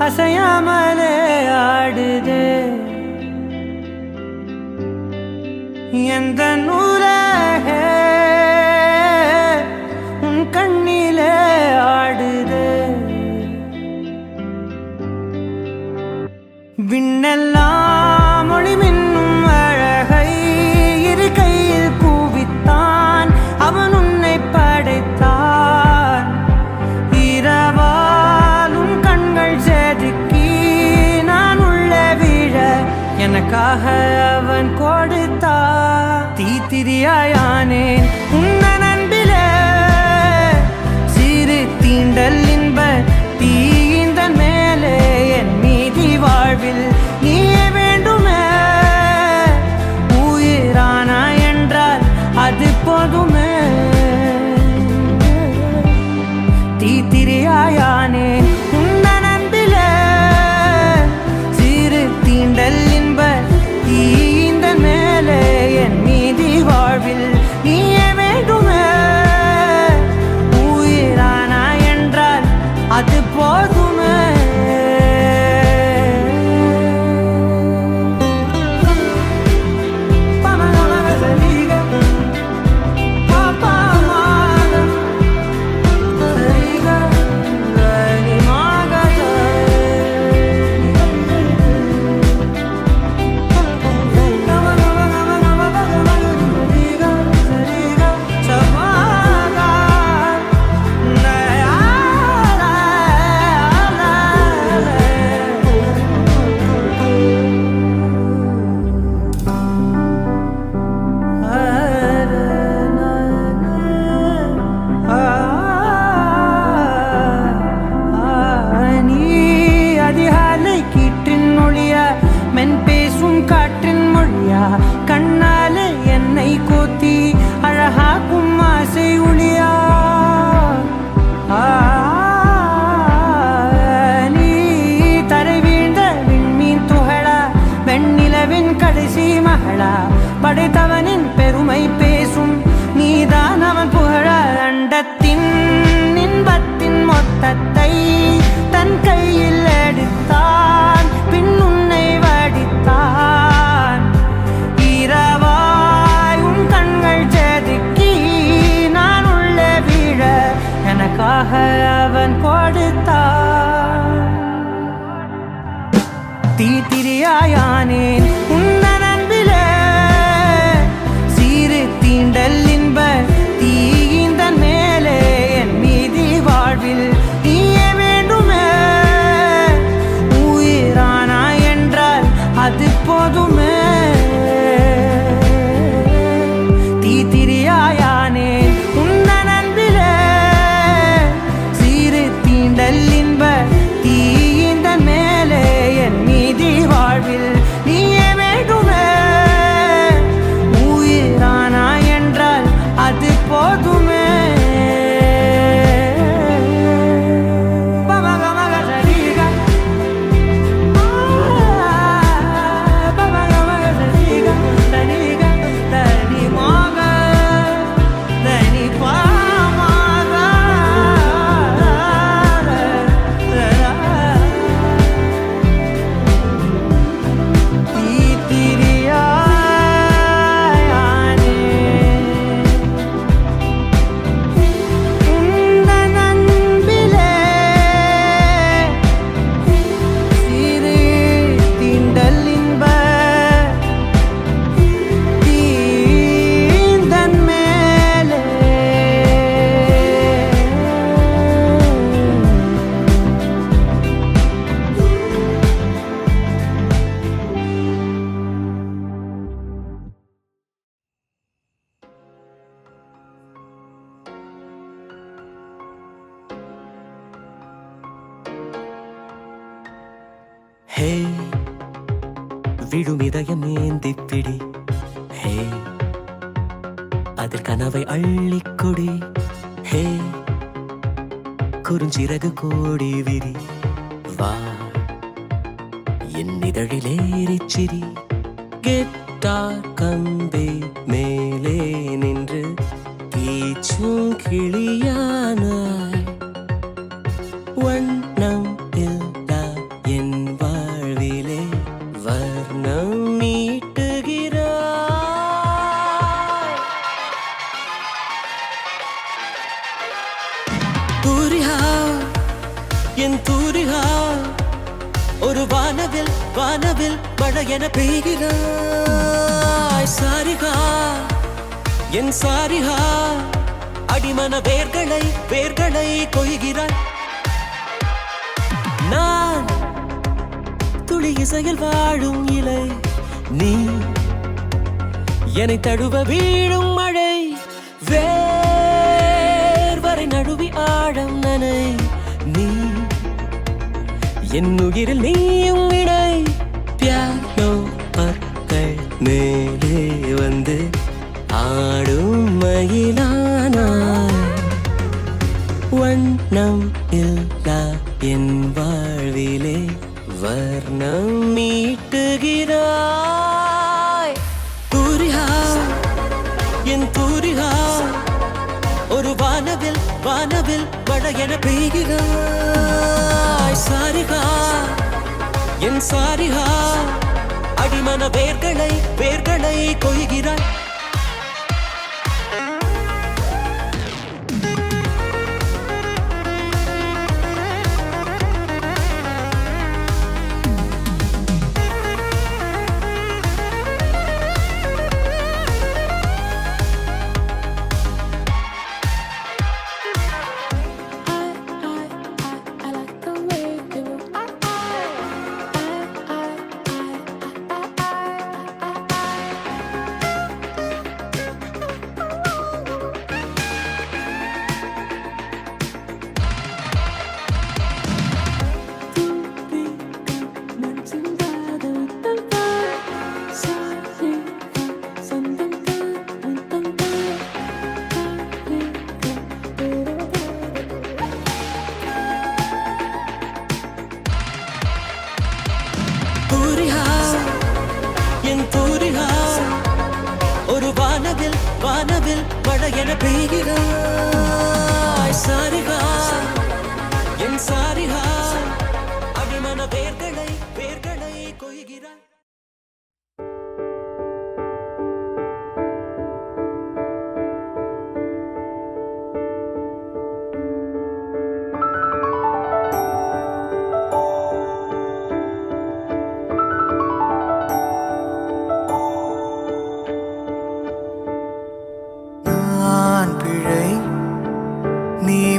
அசையாமலே ஆடுதே எந்த நூலகே உன் கண்ணிலே ஆடுதே விண்ணெல்லாம் மொழி மின்னும் அழகை இரு கையில் கூவித்தான் அவன் உன்னை படைத்தான் இரவாலும் கண்கள் செதுக்கி நான் உள்ளே விழ எனக்காக அவன் கொடுத்தான் தீத்திரியாயானேன் உன்னன் அன்பிலே சிறு தீண்டல் இன்ப தீந்தன் மேலே என் மீதி வாழ்வில் நீயே வேண்டுமே உயிரானா என்றால் அது போதுமே தீத்திரியாயானேன் உன்னன் அன்பிலே சிறு தீண்டல் இன்ப தீந்தன் மேலே என் மீதி வாழ்வில் நீயே வேண்டுமே உயிரானா என்றால் அது போதுமே கண்ணாலே என்னை கோத்தி அழகாக்கும் ஆசை ஒளியா நீ தரை வீழ்ந்த விண்மீன் துகளா வெண்ணிலவின் கடைசி மகளா படைத்தவனின் பெருமை பேசும் நீதான் அவன் புகழ அண்டத்தின் இன்பத்தின் மொத்தத்தை தன் கையில் எடுத்தான் பின் உன்னை வடித்தான் இரவாய் உன் கண்கள் செதுக்கி நான் உள்ளே விழ எனக்காக அவன் கொடுத்தான் தீத்திரியாயானேன் உன்னன் அன்பிலே சிறு தீண்டல் இன்ப தீந்தன் மேலே என் மீதி வாழ்வில் நீயே வேண்டுமே உயிரானா என்றால் அது போதுமே தீத்திரியாயானேன் உன்னன் அன்பிலே சிறு தீண்டல் இன்ப தீந்தன் மேலே என் மீதி ஹே விழும் இதயம் ஏந்திப்பிடி, ஹே அதில் கனவை அள்ளிக்கொடி, ஹே குறுஞ்சிறகு கோடி விரி, வா என் இதழிலேறிச் சிரி. கிட்டார் கம்பி மேலே நின்று கீச்சும் கிளியானாய், வண்ணம் இல்லா என் வாழ்விலே வர்ணம் நீட்டுகிறாய். தூரிகா என் தூரிகா, ஒரு வானவில் வானவில் மழை என பெய்கிறாய். சாரிகா என் சாரிகா, அடிமன வேர்களை வேர்களை கொய்கிறாய். நான் துளி இசையில் வாழும் இலை, நீ என்னை தழுவ வீழும் மழை. வேர்வரை நழுவி ஆழம் நனை, நீ என் உயிரில் நீயும் இணை. பியானோ பற்கள் மேலே வந்து ஆடும் மயிலானாய், வண்ணம் இல்லா என் வாழ்விலே வர்ணம் மீட்டுகிறாய். தூரிகா என் தூரிகா, ஒரு வானவில் வானவில் மழை என பெய்கிறாய். சாரிகா என் சாரிகா, அடிமன வேர்களை வேர்களை கொய்கிறாய். ஒரு வானவில் வானவில் மழை என பெய்கிறாய். சாரிகா என் சாரிகா, அடிமன வேர்களை வேர்களை கொய்கிறாய்.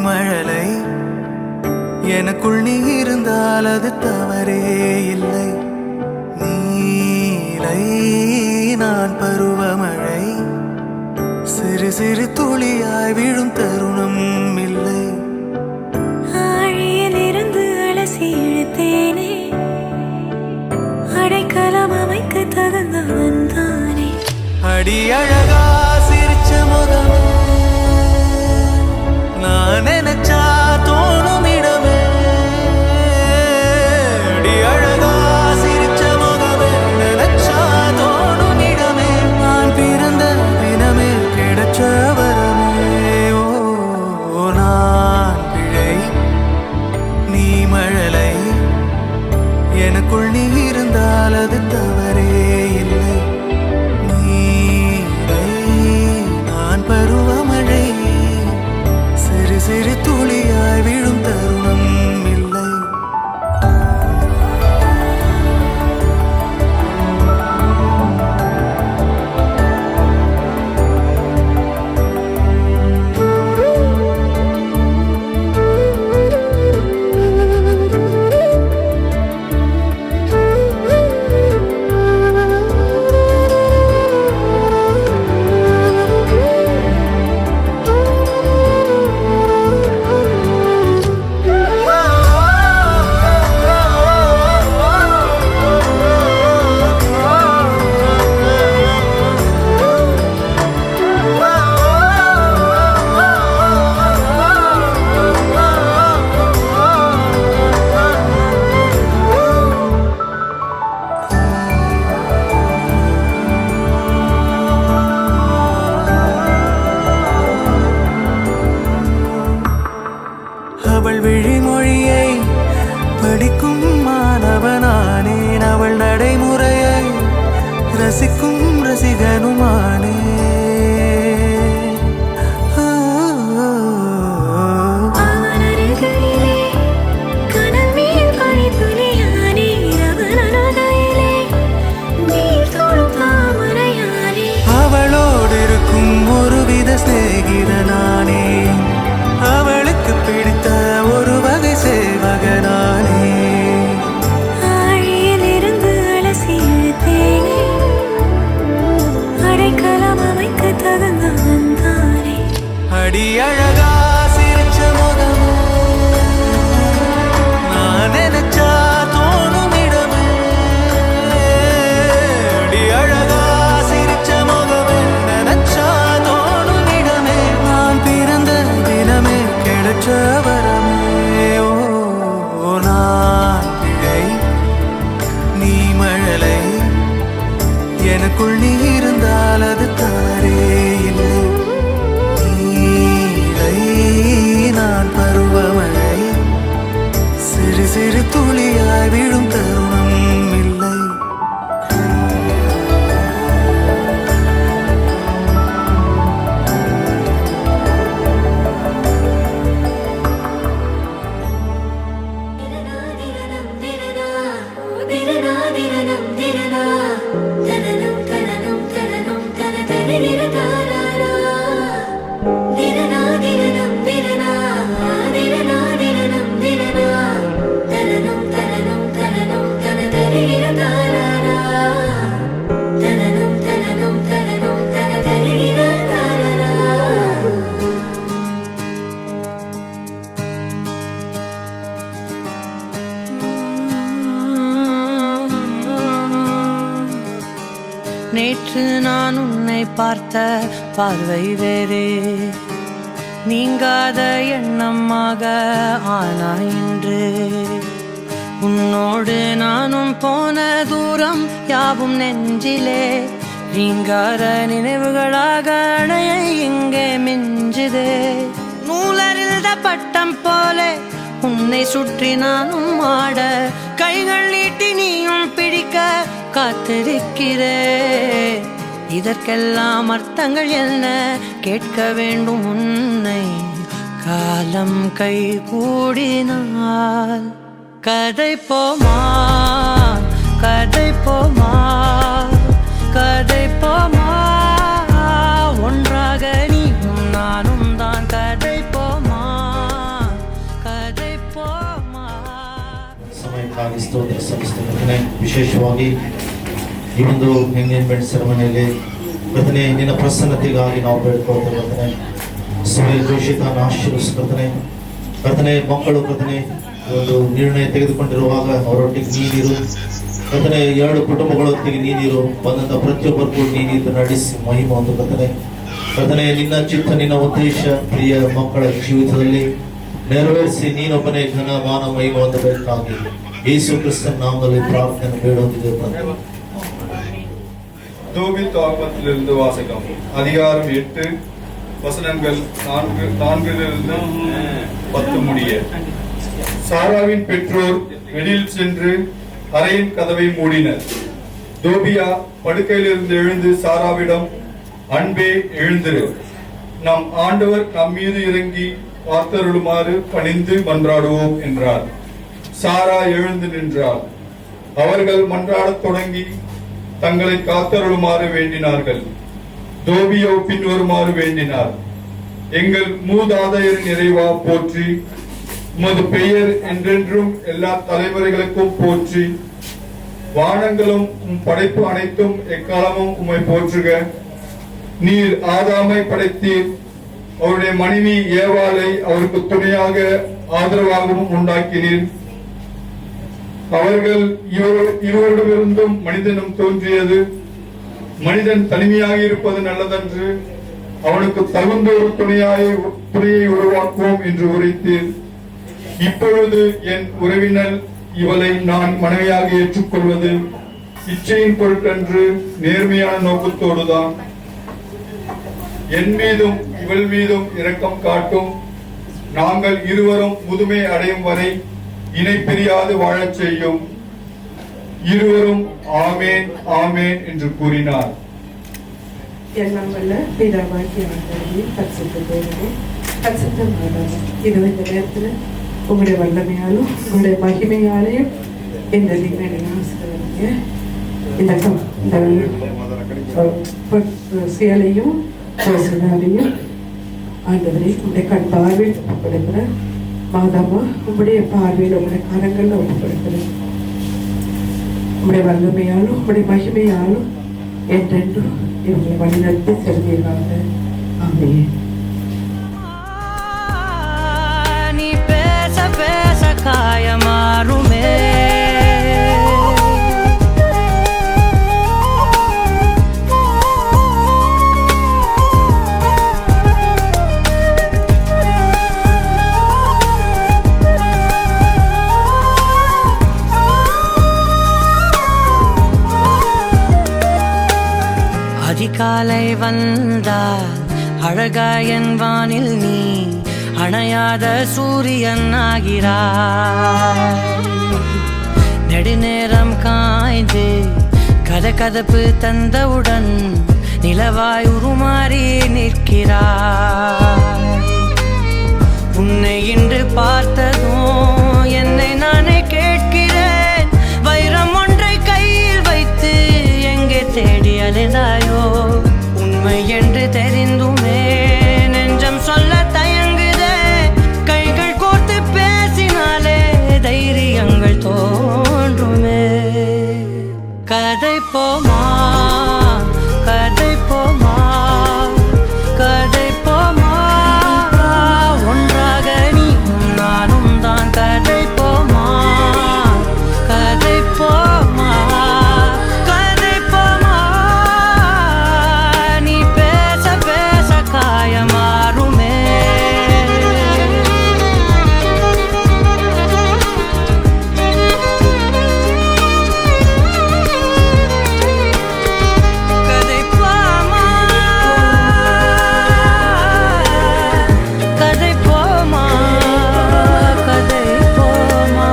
மழலை எனக்குள் நீ இருந்தால் அது தவறே இல்லை. நீலை நான் பருவமழை, சிறு சிறு துளியாய் விழும் தருணம் இல்லை. ஆழியில் இருந்து அலசி இழுத்தேனே, அடைக்கலம் அமைக்க தகுந்தவன் தானே. அடி அழகா சிரிச்ச முகமே, நான் நினைச்சா தோணும் இடமே. அடி அழகா சிரிச்ச முகமே, நினைச்சா தோணும் இடமே. நான் பிறந்த தினமே கிடைச்ச வரமே. ஓ நான் பிழை நீ மழலை, எனக்குள் நீ இருந்தால் அது தவறே இல்லை. நீரை நான் பருவமழை, சிறு சிறு துளியாய் விழும் தருணம் இல்லை. ரசிக்கும் ரசிகனுமானே. அவன் அருகிலே கனல் மேல் பனித்துளியானே. அவன் அருகிலே நீர் தொடும் தாமரையானே. அவளோடு இருக்கும் ஒருவித சிநேகிதனானே. அவளுக்கு பிடித்த ஒரு வகை சேவகனானே. ஆழியிலிருந்து அலசி இழுத்தேனே. அடைக்கலம் அமைக்க தகுந்தவன் தானே. அடி அழகா சிரிச்ச முகமே, நான் நினைச்சா தோணும் இடமே. அடி அழகா சிரிச்ச முகமே, நினைச்சா தோணும் இடமே. நான் பிறந்த தினமே கிடைச்ச வரமே. ஓ நான் பிழை, நீ மழலை. எனக்குள் நீ இருந்தால் அது தாரே இல்லை. நீலை, நான் பருவமழை. சிறு சிறு துளியாய் விழும் தருணம் இல்லை. நேற்று நான் உன்னை பார்த்த பார்வை வேறே, நீங்காத எண்ணமாக ஆனா இன்று. உன்னோடு நானும் போன தூரம் யாவும் நெஞ்சிலே, நீங்காத நினைவுகளாக அணைய இங்கே மிஞ்சுதே. நூலறிந்த பட்டம் போல உன்னை சுற்றி நானும் ஆட, கைகள் நீட்டி நீயும் பிடிக்க காத்திருக்கிறே. இதற்கெல்லாம் அர்த்தங்கள் என்ன கேட்க வேண்டும் உன்னை. காலம் கை கூடினால் கதை போமா, கதை போமா, கதை போமா. ஒன்றாக நீயும் நானும் தான் கதை போமா, ಕದೆ ಪೋಮಾ. ಸಮಯಕ್ಕಾಗಿ ಸ್ತೋತ್ರ ಸಲ್ಲಿಸ್ತೇನೆ. ವಿಶೇಷವಾಗಿ ಈ ಒಂದು ಎಂಗೇಜ್ಮೆಂಟ್ ಸೆರೆಮನಿಯಲ್ಲಿ ಕರ್ತನೆ ನಿನ್ನ ಪ್ರಸನ್ನತೆಗಾಗಿ ನಾವು ಬೇಡ್ಕೊಳ್ತೇವೆ. ಕರ್ತನೆ ಸುರೇಲ್ ಜೋಶಿತನ ಆಶೀರ್ವದಿಸು. ಕರ್ತನೆ ಮಕ್ಕಳು ಕರ್ತನೆ ಒಂದು ನಿರ್ಣಯ ತೆಗೆದುಕೊಂಡಿರುವಾಗ ಅವರೊಟ್ಟಿಗೆ ನೀನಿರು. ಕರ್ತನೆ 2 ಕುಟುಂಬಗಳೊಟ್ಟಿಗೆ ನೀನಿರು. ಬಂದಂಥ ಪ್ರತಿಯೊಬ್ಬರಿಗೂ ನೀನಿದ್ದು ನಡೆಸಿ ಮಹಿಮೆ ಒಂದು ಕರ್ತನೆ ನಿನ್ನ ಚಿತ್ತ ನಿನ್ನ ಉದ್ದೇಶ ಪ್ರಿಯ ಮಕ್ಕಳ ಜೀವಿತದಲ್ಲಿ ನೆರವೇರಿಸಿ ನೀನೊಬ್ಬನೇ ಘನ ಮಾನ ಮಹಿಮೆ ಹೊಂದಬೇಕಾಗಿ ಯೇಸು ಕ್ರಿಸ್ತನ ನಾಮದಲ್ಲಿ ಪ್ರಾರ್ಥನೆ ಬೇಡುವುದಿದೆ. தோபித் ஆகமத்திலிருந்து வாசகம். அதிகாரம் 8 வசனங்கள் 4 10 முடிய. சாராவின் பெற்றோர் வெளியில் சென்று அறையின் கதவை மூடினர். தோபியா படுக்கையிலிருந்து எழுந்து சாராவிடம், அன்பே எழுந்திரு, நம் ஆண்டவர் நம் மீது இறங்கி பார்த்தருளுமாறு பணிந்து மன்றாடுவோம் என்றார். சாரா எழுந்து நின்றாள். அவர்கள் மன்றாடத் தொடங்கி தங்களை காத்தருளுமாறு வேண்டினார்கள். தோபியோ பின்வருமாறு வேண்டினார். எங்கள் மூதாதையரின் இறைவா போற்றி, உமது பெயர் என்றென்றும் எல்லா தலைமுறைகளுக்கும் போற்றி. வானங்களும் உம் படைப்பு அனைத்தும் எக்காலமும் உம்மை போற்றுக. நீர் ஆதாமை படைத்தீர். அவருடைய மனைவி ஏவாளை அவருக்கு துணையாக ஆதரவாகவும் உண்டாக்கினீர். அவர்கள் இருவரிடமிருந்தும் மனிதனும் தோன்றியது. மனிதன் தனிமையாக இருப்பது நல்லதன்று, அவனுக்கு தகுந்த ஒரு துணையை உருவாக்குவோம் என்று உரைத்தீர். இப்பொழுது என் உறவினர் இவளை நான் மனைவியாக ஏற்றுக்கொள்வது இச்சையின் பொருட்டன்று, நேர்மையான நோக்கத்தோடுதான். என் மீதும் இவள் மீதும் இரக்கம் காட்டும். நாங்கள் இருவரும் முதுமை அடையும் வரை இணை பிரியாது வாழச் செய்யும். இருவரும் ஆமேன் ஆமேன் என்று கூறினார். எல்லாம் வல்ல பிதாவாகிய ஆண்டவரே, பரிசுத்த தேவனே, பரிசுத்த மாதாவே, இதோ இந்த நேரத்தில் உங்களுடைய வல்லமையாலும் உங்களுடைய மகிமையாலையும் இந்த தீமையை ஆசிரியங்க இந்த சேலையும் சிலாவையும் ஆண்டவரே உங்களுடைய கண் பார்வையில் ஒப்புக்கொடுக்கிறேன். மாதாமா உங்களுடைய பார்வையில் உங்களுடைய கரங்களில் ஒப்புக்கொடுக்கிறேன். உங்களுடைய வல்லமையாலும் உங்களுடைய மகிமையாலும் என்றென்றும் இவங்களை வழிநடத்தி செல்வீர்களாக. ஆமென். நீ பேச பேச காயமாறுமே. அதிகாலை வந்தால் அழகாயன் வானில் நீ அணையாத சூரியன் ஆகிறாய். நெடுநேரம் காய்ந்து கதகதப்பு தந்தவுடன் நிலவாய் உருமாறி நிற்கிறாய். உன்னை இன்று பார்த்ததும் என்னை நானே கேட்கிறேன், வைரம் ஒன்றை கையில் வைத்து எங்கே தேடி அலைந்தாயோ? உண்மை என்று தெரிந்துமே நெஞ்சம் சொல்ல தயங்குதே. கைகள் கோர்த்து பேசினாலே தைரியங்கள் தோன்றுமே. கதை போமா, கதை போமா, கதை போமா, ஒன்றாக நீயும் நானும் தான். கதை போமா, கதை போமா, கதை போமா, நீ பேச பேச காயமாறுமே. கதை போமா, கதை போமா, கதை போமா.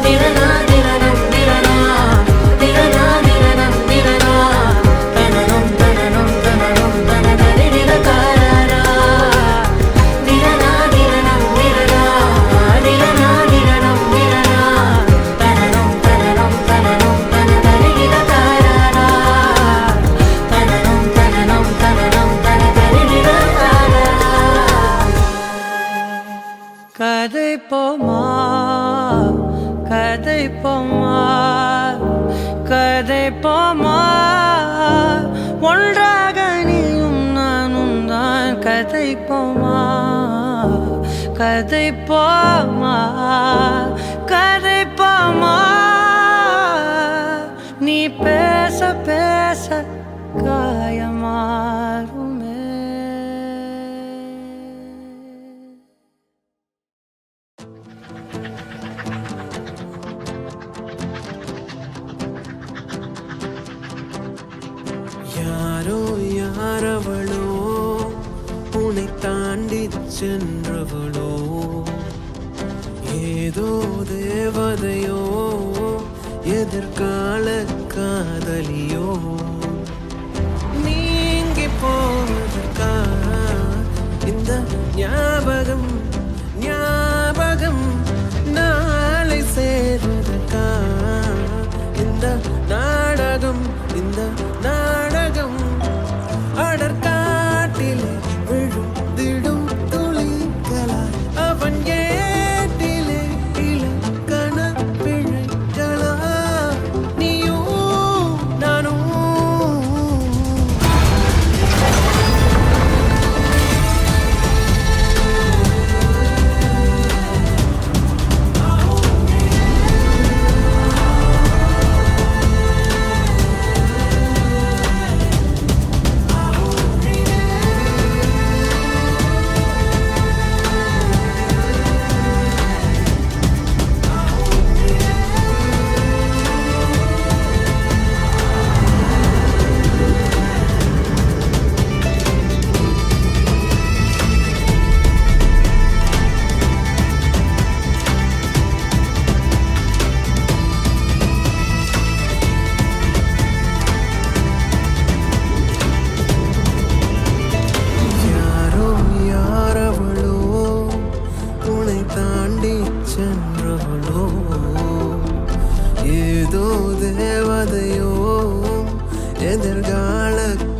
திரனா திரனம் திரனா, திரனா திரனம் திரனா, தனனம் தனனம் தனனம் தனதரி திரகாரா. திரனா திரனம் திரனா, திரனா திரனம் திரனா, தனனம் தனனம் தனனம் தனதரி திரகாரா. தனனம் தனனம் தனனம் தனதரி திரகாரா. கதை போமா, கதை போமா, கதை போமா, ஒன்றாக நீயும் நானும் தான். கதை போமா, கதை போமா, கதை போமா, நீ பேச பேச காயமாறுமே. யாரோ யாரவளோ, உன்னை தாண்டி சென்றவளோ, ஏதோ தேவதையோ, எதிர்கால காதலியோ, நீங்கி போவதற்கா இந்த ஞாபகம் ஞாபகம், நாளை சேர்வதற்கா இந்த நாடகம் இந்த நாடகம். அடற்காட்டிலே விழுந்திடும் துளிகளாய் அவன் ஏட்டிலே இலக்கண பிழைகளா, நீயும் நானும்.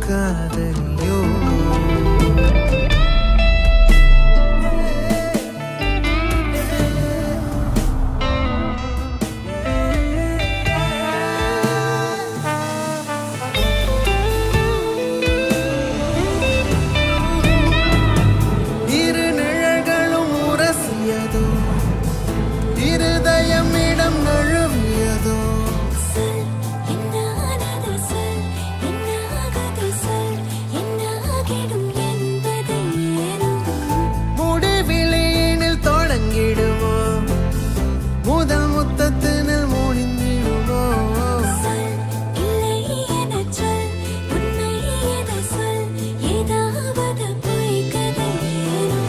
காதலியோ இரு நிழல்களும் உரசியதோ இருதயம் இடம் நழுவியதோ சொல் என்னானது சொல் என்னாகது சொல் என்னாகிடும் என்பதை ஏனோ முடிவிலையினில் தொடங்கிடுமோ முதல் முத்தத்தினில் முடிந்திடுமோ சொல் இல்லை எனச் சொல் உண்மை என சொல் ஏதாவது பொய் கதை ஏனோ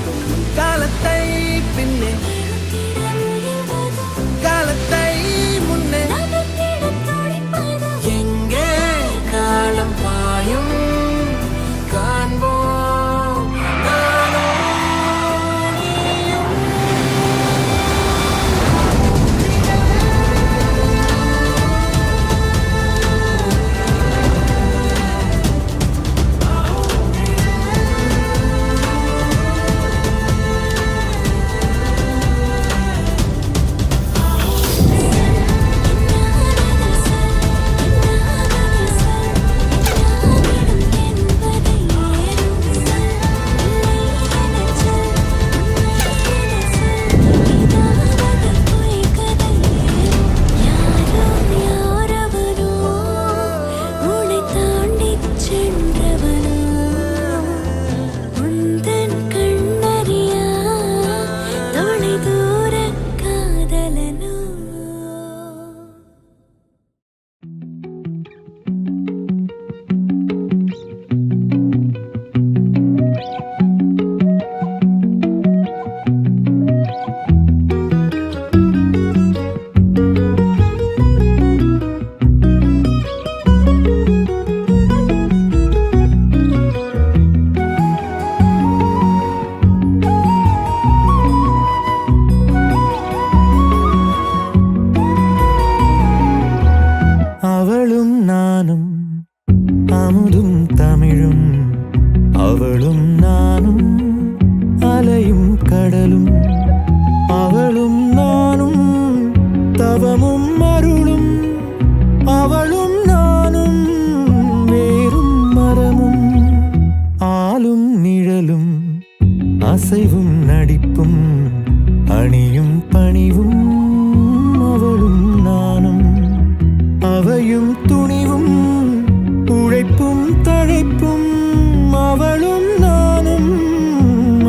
காலத்தை பின்னே காலத்தை முன்னே எங்கே காலம் பாயும் காண்போம் நானும் நீயும். அவளும் நானும் அமுதும் தமிழும் அவளும் நானும் அலையும் கடலும் அவளும் நானும் தவமும் அருளும் அவளும் நானும் வேரும் மரமும் ஆளும் நிழலும் அசைவும் நடிப்பும் அணியும் பணிவும் அவளும் நானும் அவையும் துணிவும் உழைப்பும் தழைப்பும் அவளும் நானும்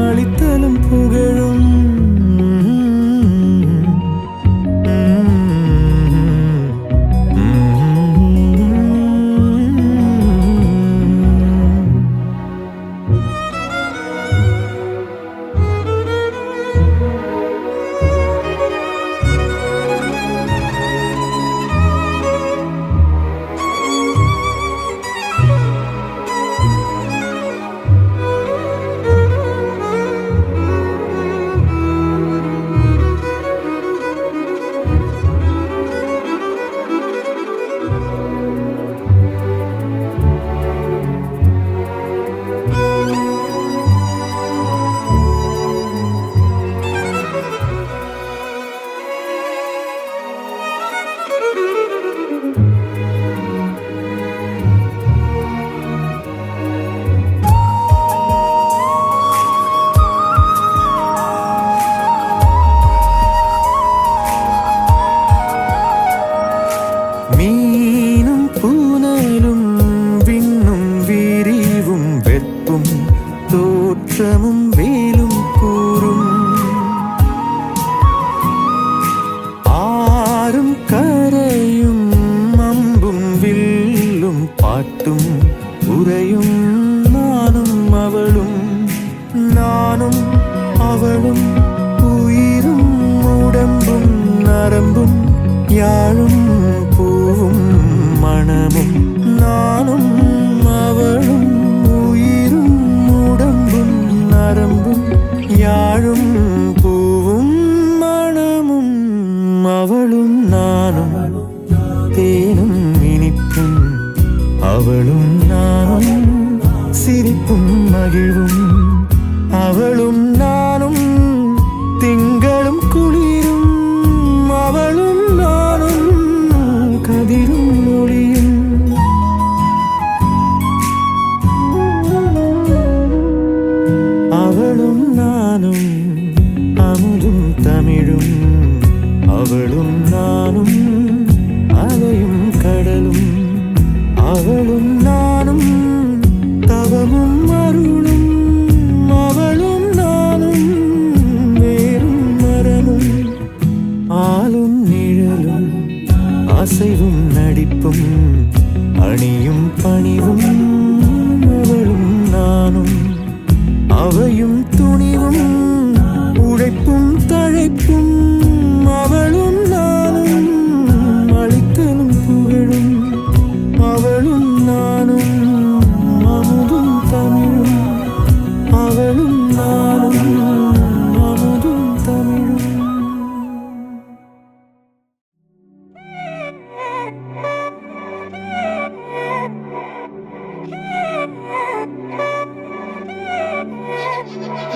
அளித்தலும் புகழும் மீனும் பூனலும் விண்ணும் விரிவும் வெப்பும் தோற்றமும் வேலும் கூறும் ஆறும் கரையும் அம்பும் வில்லும் பாட்டும் உரையும் நானும் அவளும் நானும் அவளும் உயிரும் உடம்பும் நரம்பும் யாழும் பூவும் மணமும் நானும் அவளும் உயிரும் உடம்பும் நரம்பும் யாழும் பூவும் மணமும் அவளும் நானும் தேனும் இனிப்பும் அவளும் நானும் சிரிப்பும் மகிழ்வும் அவளும் நானும் திங்களும் குளிரும் அவளும் நானும் கதிரும் ஒளியும் அவளும் நானும் அமுதும் தமிழும் அவளும் நானும் அலையும் கடலும் அவளும் நானும் தவமும் அருளும் அவளும் நானும் வேறும் மரமும் ஆளும் நிழலும் அசைவும் நடிப்பும் அணியும் பணிவும் அவளும் நானும் அவையும் துணிவும் உழைப்பும் தழைப்பும் அவளும் நானும் அளித்தலும் புகழும் அவளும் நானும் அமுதும் தமிழும் அவளும் நானும் அமுதும் தமிழும்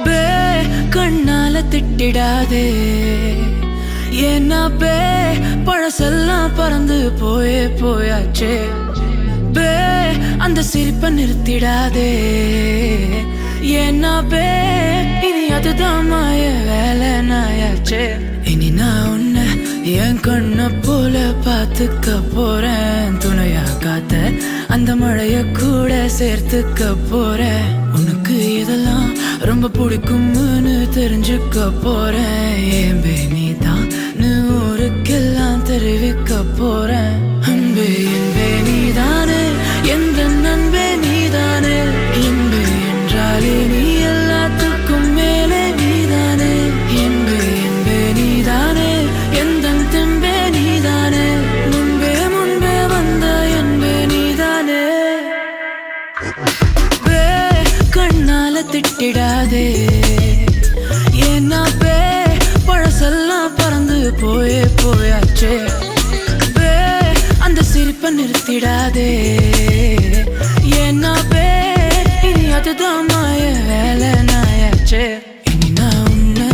பே கண்ணால திட்டிடாதே ஏன்னா பே பழசெல்லாம் பறந்து போயாச்சே பே அந்த சிரிப்பை நிறுத்திடாதே ஏன்னா பே இனி அதுதான் மாய வேலை நாயாச்சே இனி நான் உன்னை என் கண்ணை போல பார்த்துக்க போறேன் துணையா காத்த அந்த மழைய கூட சேர்த்துக்க போறேன் உனக்கு இதெல்லாம் ரொம்ப பிடிக்கும்னு தெரிஞ்சுக்க போறேன் ஏன் நீ தான் ஊருக்கெல்லாம் தெரிவிக்க போறேன் அன்பே என்பே நீதானே எந்த நண்பே நீதானே என்பே என்றாலே நீ எல்லாத்துக்கும் மேலே நீதானே என்பே என்பே நீதானே எந்த தெம்பே நீதானே முன்பே முன்பே வந்த என்பே நீதானே பே கண்ணால திட்டிடாதே ஏன்னா பே பழசெல்லாம் பறந்து போயாச்சே பே அந்த சிரிப்பை நிறுத்திடாதே ஏன்னா பே இனி அதுதான் மாய வேலை நாயாச்சே இனி நான் உன்னை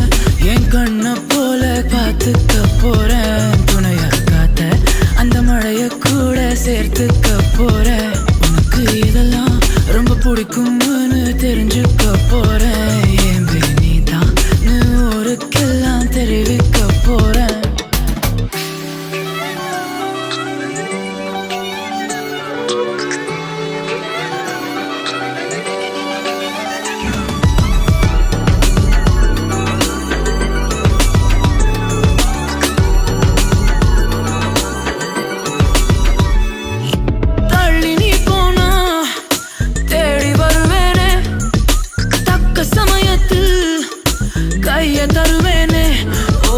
என் கண்ணை போல பார்த்துக்க போறேன் துணையா காத்த அந்த மழைய கூட சேர்த்துக்க போறேன் உனக்கு இதெல்லாம் ரொம்ப பிடிக்கும்னு தெரிஞ்சுக்க போறேன் ஏன் நீ தான் ஊருக்கெல்லாம் தெரிவிக்க போறேன் தள்ளி நீ போனா தேடி வருவேனே தக்க சமயத்தில் கைய தருவேனே ஓ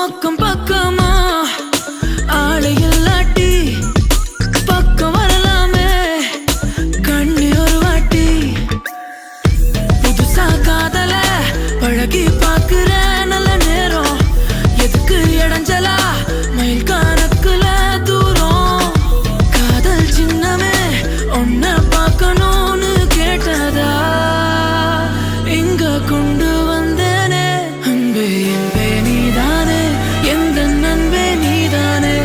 அக்கம் பக்கமா ஆளை இல்லாட்டி பக்கம் வரலாமே கண்ணி ஒரு வாட்டி புதுசா காதல பழகி பாக்குற நல்ல நேரம் எதுக்கு இடைஞ்சலா மயில் கணக்குல தூரம் காதல் சின்னமே ஒன்ன பார்க்கணும்னு கேட்டதா இங்க கொண்டு வந்தேனே அன்பே என்பே நீதானே எந்த நண்பே நீதானே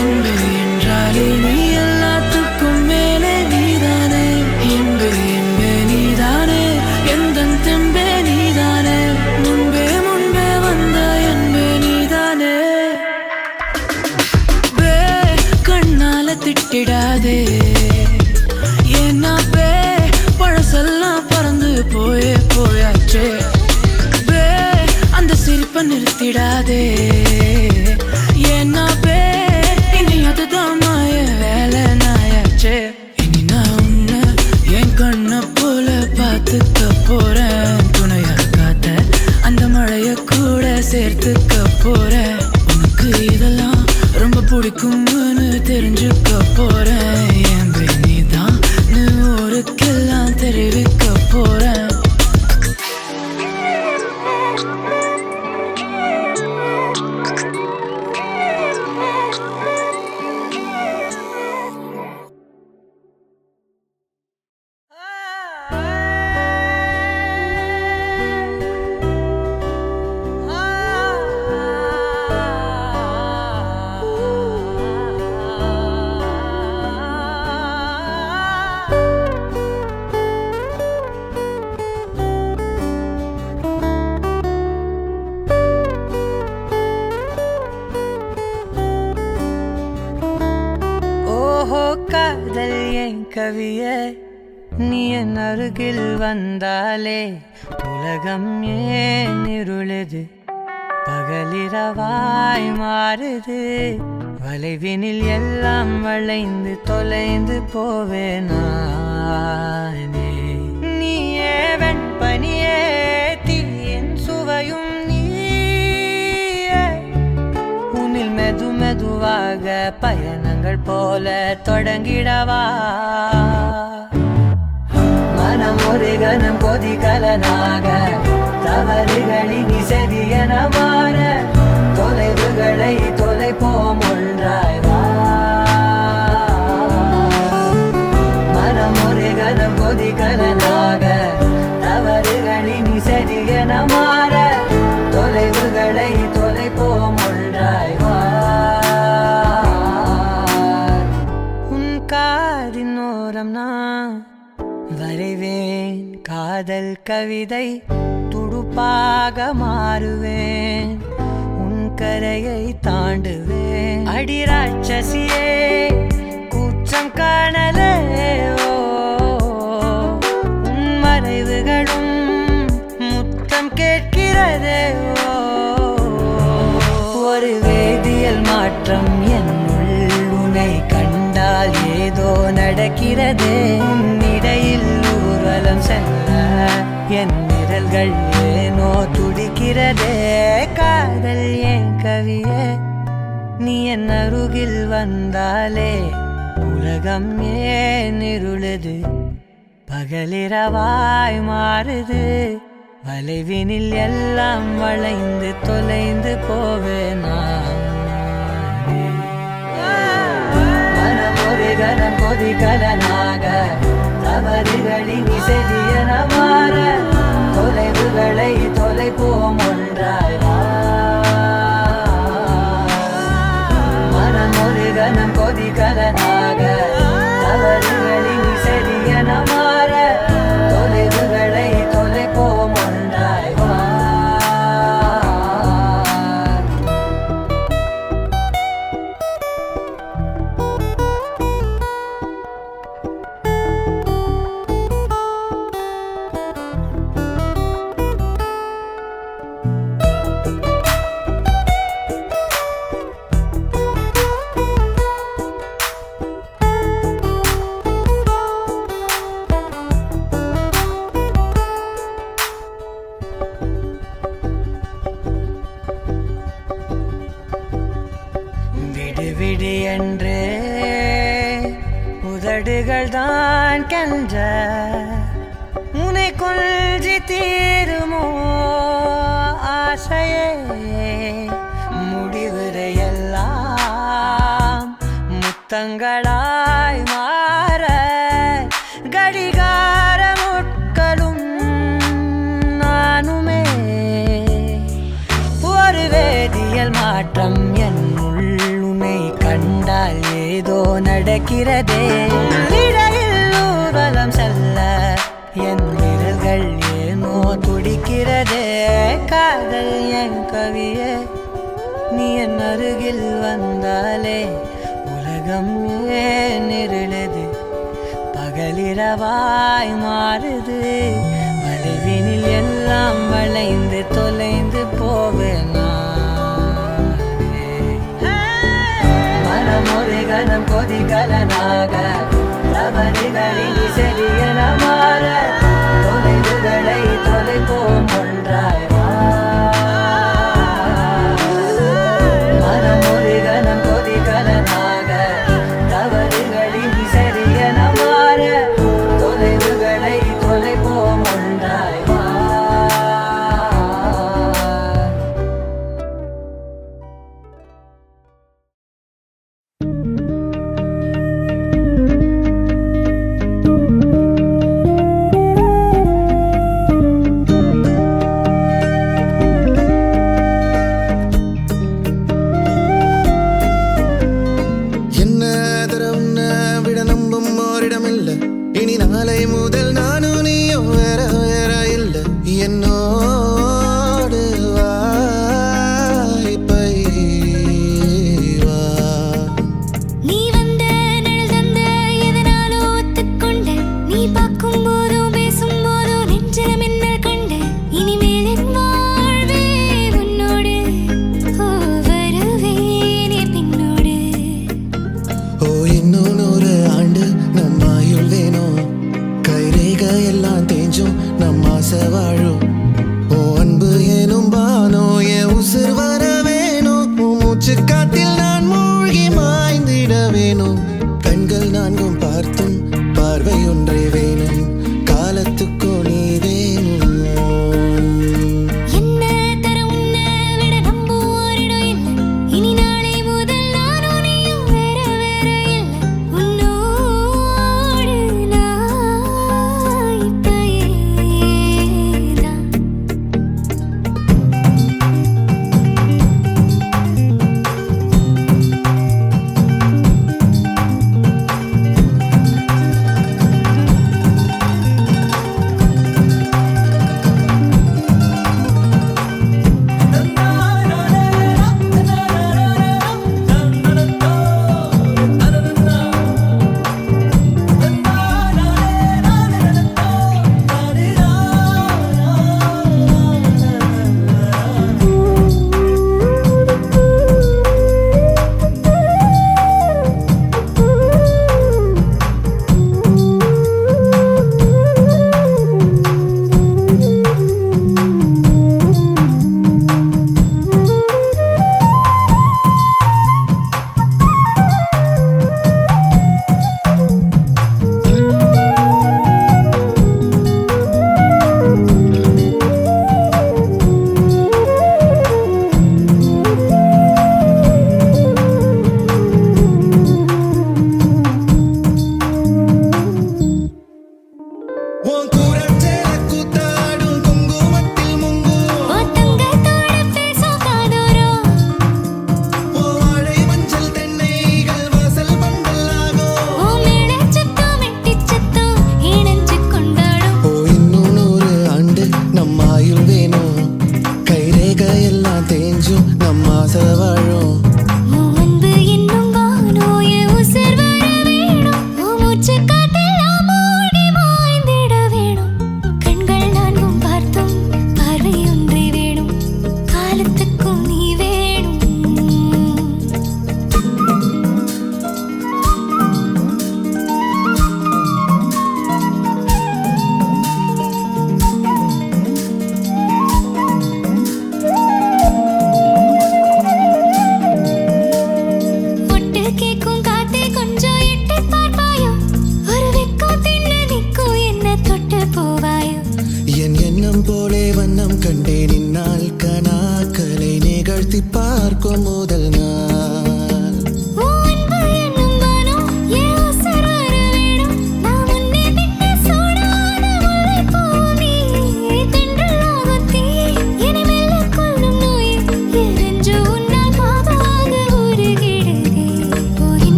என்பே என்றாலே நீ எல்லாத்துக்கும் மேலே நீதானே என்பே என்பே நீதானே எந்த தெம்பே நீதானே முன்பே முன்பே வந்த என்பே நீதானே பே கண்ணால திட்டிடாதே ஏன்னா பே பழசெல்லாம் பறந்து போயாச்சே பே அந்த சிரிப்பை நிறுத்திடாதே ஏன்னா பே இனி அதுதான் மாய வேலை நாயாச்சே இனி நான் உன்னை என் கண்ணை போல பார்த்துக்க போறேன் துணையா காத்த அந்த மழைய கூட சேர்த்துக்க போறேன் உனக்கு இதெல்லாம் ரொம்ப பிடிக்கும்னு தெரிஞ்சுக்க போறேன் ஏன் நீ தான் ஊருக்கெல்லாம் தெரிவிக்க போறேன் நீ என் அருகில் வந்தாலே உலகம் ஏன் இருளுது, பகலிரவாய் மாறுது. வளைவினில் எல்லாம் வளைந்து தொலைந்து போவேனானே. நீயே வெண்பனியே, தீயின் சுவையும் நீயே. உன்னில் மெது மெதுவாக பயணங்கள் போல தொடங்கிடவா. மனம் ஒரு கணம் கொதிகலனாக, தவறுகளின் செவியன மாற, தொலைவுகளை தொலைப்போம் ஒன்றாய் வா. மனம் ஒரு கணம் கொதிகலனாக, தவறுகளின் செவியன மாற, தொலைவுகளை தொலைப்போம் ஒன்றாய் வா. உன் காதின் ஓரம் நான் வரைவேன் காதல் கவிதை, துடுப்பாக மாறுவேன், உன் கரையை தாண்டுவேன். அடி ராட்சசியே கூச்சம் காணலே, உன் மறைவுகளும் முத்தம் கேட்கிறதே. ஒரு வேதியியல் மாற்றம் என்னுள், உன்னை கண்டால் ஏதோ நடக்கிறதே. உன்னிடையில் ஊர்வலம் செல்ல என் விரல்கள் ஏனோ துடிக்கிறதே. காதல் ஏன் கவியே, நீ என் அருகில் வந்தாலே உலகம் ஏன் இருளுது, பகலிரவாய் மாறுது. வளைவினில் எல்லாம் வளைந்து தொலைந்து போவேனா. மனம் ஒரு கணம் கொதிகலனாக, தவறுகளின் செவியன மாற, தொலைவுகளை தொலைப்போம் ஒன்றாய் வா. மனம் ஒரு கணம் கொதிகலனாக, தவறுகளின் செவியன மாற, தொலைவுகளை தொலைப்போம் ஒன்றாய் வா. விடு விடு என்று உதடுகள் தான் கெஞ்ச, உன்னை கொஞ்சி தீருமோ ஆசையே. முடிவுரையெல்லாம் முத்தங்களாய் மாற, கடிகார முட்களும் நானுமே. ஒரு வேதியியல் மாற்றம் என்னுள், உன்னை கண்டால் ஏதோ நடக்கிறதே. இடையில் ஊர்வலம் செல்ல என் விரல்கள் ஏனோ துடிக்கிறதே. காதல் என் கவியே, நீ என் அருகில் வந்தாலே உலகம் ஏன் இருளுது, பகலிரவாய் மாறுது. வளைவினில் எல்லாம் வளைந்து தொலைந்து போவேனா. மனம் ஒரு கணம் கொதிகலனாக, தவறுகளின் செவியன மாற, தொலைவுகளை தொலைப்போம் ஒன்றாய் வா. மனம் ஒரு கணம் கொதிகலனாக, தவறுகளின் செவியன மாற, தொலைவுகளை தொலைப்போம் ஒன்றாய் வா. எல்லாம் தேஞ்சும் நம் ஆசை வாழும் ஓ அன்பு எனும் பானோ என் உசுர் வர வேணும் உன் மூச்சு காத்தில் நான் மூழ்கி மாய்ந்திட வேணும் கண்கள் நான்கும் பார்த்தும் பார்வை ஒன்றே வேணும் காலத்துக்கோ நீ வேணும் என்ன தர உன்னை விட நம்புவோரிடம் இல்லை இனி நாளை முதல் நானும் நீயும் வேற வேற இல்லை உன்னோடு நான் இப்பயேதான்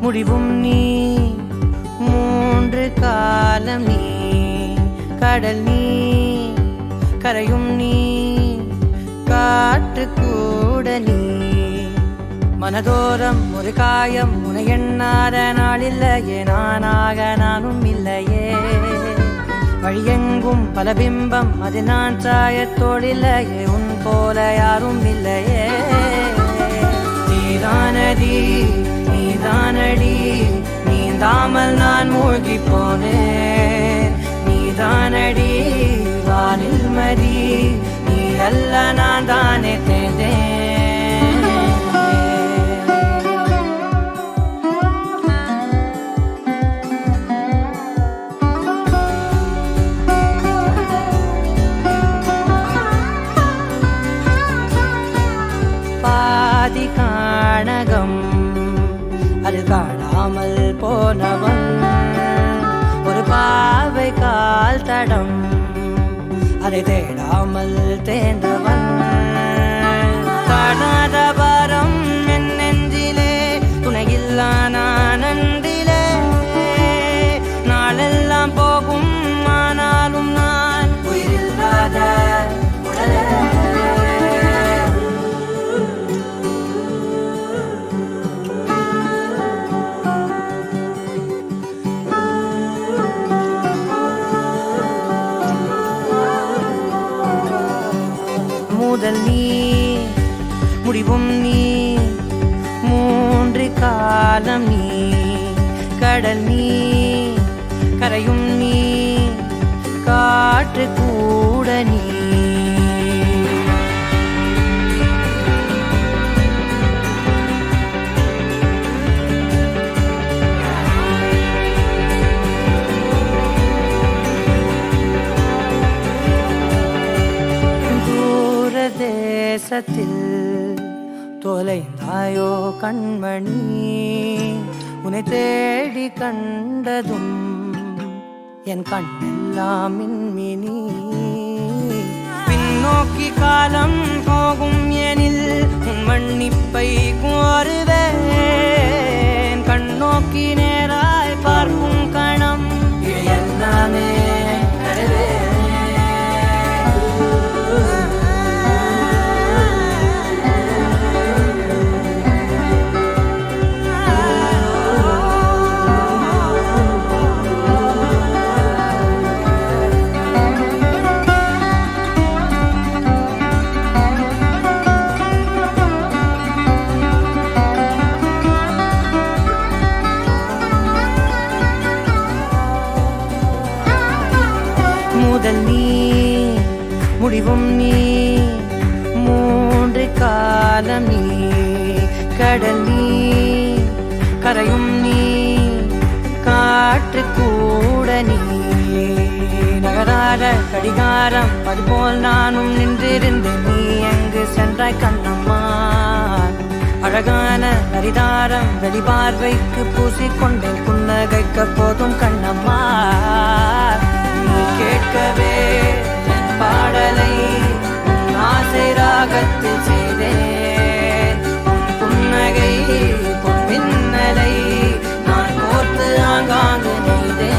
முடிவும் நீ மூன்று காலம் நீ கடல் நீ கரையும் நீ காற்று கூட நீ மனதோரம் ஒரு காயம் உனை எண்ணாத நாளில்லையே நானாக நானும் இல்லையே வழியெங்கும் பல பிம்பம் அது நான் சாயத்தோடில்லையே உன் போல யாரும் இல்லையே நீதானடி நீதானடி நீந்தாமல் நான் மூழ்கி போனேன் நீதானடி வானில் மதி நீ அல்ல நான் தானே தேர்ந்தேன் பாதி காணகம் அது காணாமல் போனவன் ஒரு பாவை கால் தடம் அதை தேடாமல் தேர்ந்தவன் காணாத பாரம் என் நெஞ்சிலே துணையில்லா நான் அன்றிலே நாளெல்லாம் போகும் ஆனாலும் நான் உயிரில்லாத உடலே முதல் நீ முடிவும் நீ மூன்று காலம் நீ கடல் நீ கரையும் நீ காற்று கூட நீ தேசத்தில் தொலைந்தாயோ கண்மணி உன்னை தேடி கண்டதும் என் கண்ணெல்லாம் மின்மினி பின்னோக்கி காலம் போகும் எனில் உன் மன்னிப்பை கோருவேன் கண்ணோக்கி நேராய் பார்க்கும் கணம் இது எல்லாமே முதல் நீ முடிவும் நீ மூன்று காலம் நீ கடல் நீ கரையும் நீ காற்று கூட நீ நகராத கடிகாரம் அதுபோல் நானும் நின்றிருந்தேன் நீ எங்கு சென்றாய் கண்ணம்மா அழகான நரிதாரம் வெளிபார்வைக்கு பூசிக்கொண்டேன் புன்னகைக்க போதும் கண்ணம்மா நீ கேட்கவே என் பாடலை உன் ஆசை ராகத்தில் செய்தேன் உன் புன்னகை பொன் மின்னலை நான் கோர்த்து ஆங்காங்கு நெய்தேன்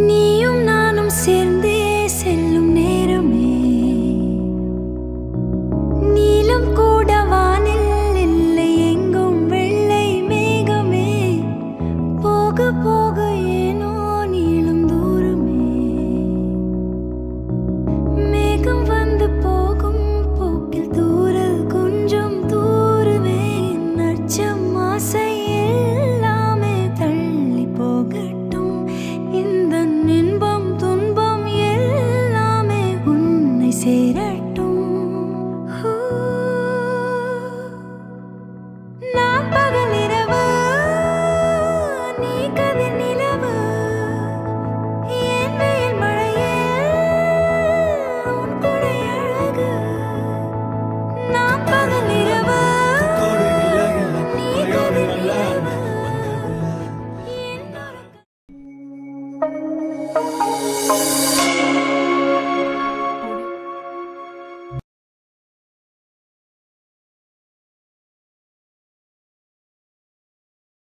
நீயும் நானும் சேர்ந்தே செல்லும் நேரமே நீலம் கூட வானில் இல்லை எங்கும் வெள்ளை மேகமே போக போக ஏனோ நீளும் தூரமே மேகம் வந்து போகும் போக்கில் தூரல் கொஞ்சம் தூரமே நச்சம் ஆசை எல்லாமே தள்ளி போகட்டும் இந்த இன்பம் துன்பம் எல்லாமே உன்னை சேரட்டும் ஹூ. நான் பகல் இரவு நீ கதிர் நிலவு என் வெயில் மழையே உன் கொடை அழகு நான் பகல் இரவு நீ கதிர் நிலவு என் உறக்கம்